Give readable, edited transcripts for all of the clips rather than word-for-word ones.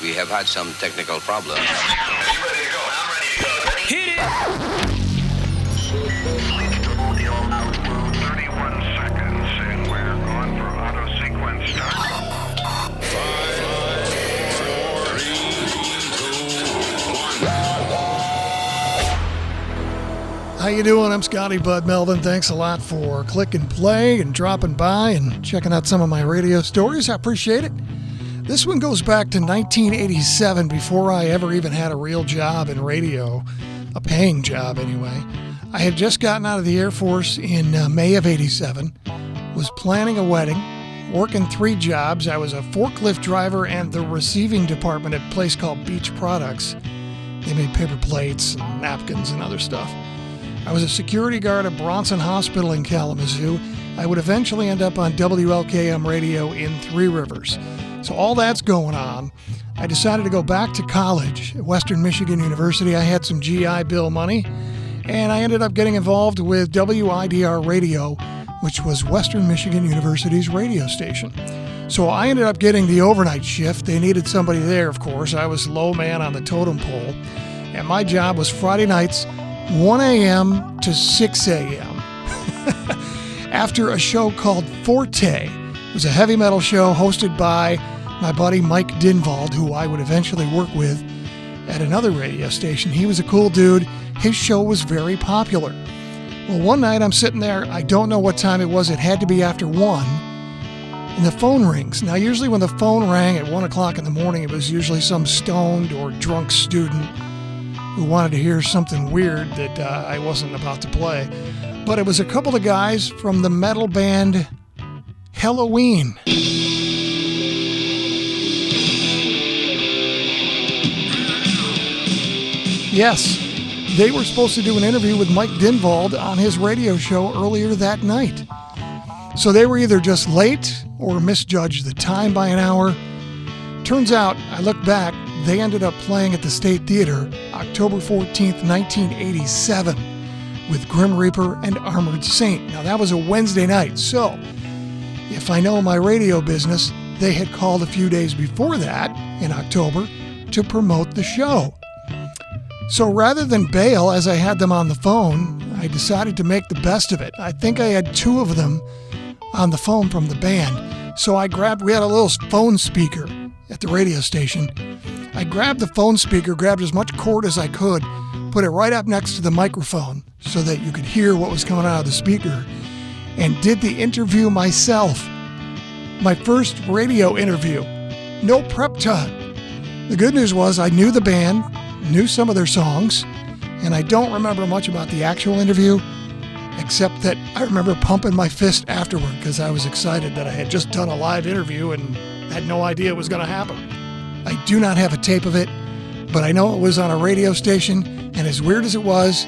We have had some technical problems. Are you ready to go? I'm ready to go. Ready? Hit it! 31 seconds, and we're going for auto sequence start. 5, 4, 3, 2, 1. How you doing? I'm Scotty Bud Melvin. Thanks a lot for clicking play and dropping by and checking out some of my radio stories. I appreciate it. This one goes back to 1987, before I ever even had a real job in radio, a paying job anyway. I had just gotten out of the Air Force in May of 87, was planning a wedding, working 3 jobs. I was a forklift driver and the receiving department at a place called Beach Products. They made paper plates and napkins and other stuff. I was a security guard at Bronson Hospital in Kalamazoo. I would eventually end up on WLKM radio in Three Rivers. So all that's going on. I decided to go back to college at Western Michigan University. I had some GI Bill money, and I ended up getting involved with WIDR Radio, which was Western Michigan University's radio station. So I ended up getting the overnight shift. They needed somebody there, of course. I was low man on the totem pole, and my job was Friday nights, 1 a.m. to 6 a.m. after a show called Forte. It was a heavy metal show hosted by my buddy Mike Dinvald, who I would eventually work with at another radio station. He was a cool dude. His show was very popular. Well, one night I'm sitting there. I don't know what time it was. It had to be after 1. And the phone rings. Now, usually when the phone rang at 1 o'clock in the morning, it was usually some stoned or drunk student who wanted to hear something weird that I wasn't about to play. But it was a couple of guys from the metal band Halloween. Yes, they were supposed to do an interview with Mike Dinvald on his radio show earlier that night. So they were either just late or misjudged the time by an hour. Turns out, I look back, they ended up playing at the State Theater October 14th, 1987 with Grim Reaper and Armored Saint. Now that was a Wednesday night, so if I know my radio business, they had called a few days before that, in October, to promote the show. So rather than bail as I had them on the phone, I decided to make the best of it. I think I had 2 of them on the phone from the band. So we had a little phone speaker at the radio station. I grabbed the phone speaker, grabbed as much cord as I could, put it right up next to the microphone so that you could hear what was coming out of the speaker, and did the interview myself. My first radio interview. No prep time. The good news was I knew the band, knew some of their songs, and I don't remember much about the actual interview, except that I remember pumping my fist afterward because I was excited that I had just done a live interview and had no idea it was going to happen. I do not have a tape of it, but I know it was on a radio station, and as weird as it was,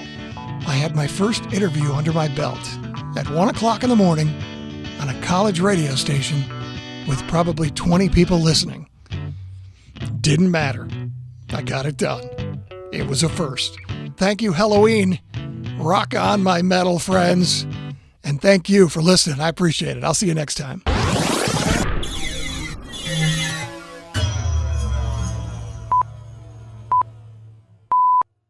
I had my first interview under my belt at 1 o'clock in the morning on a college radio station with probably 20 people listening. Didn't matter. I got it done. It was a first. Thank you, Halloween. Rock on, my metal friends. And thank you for listening. I appreciate it. I'll see you next time.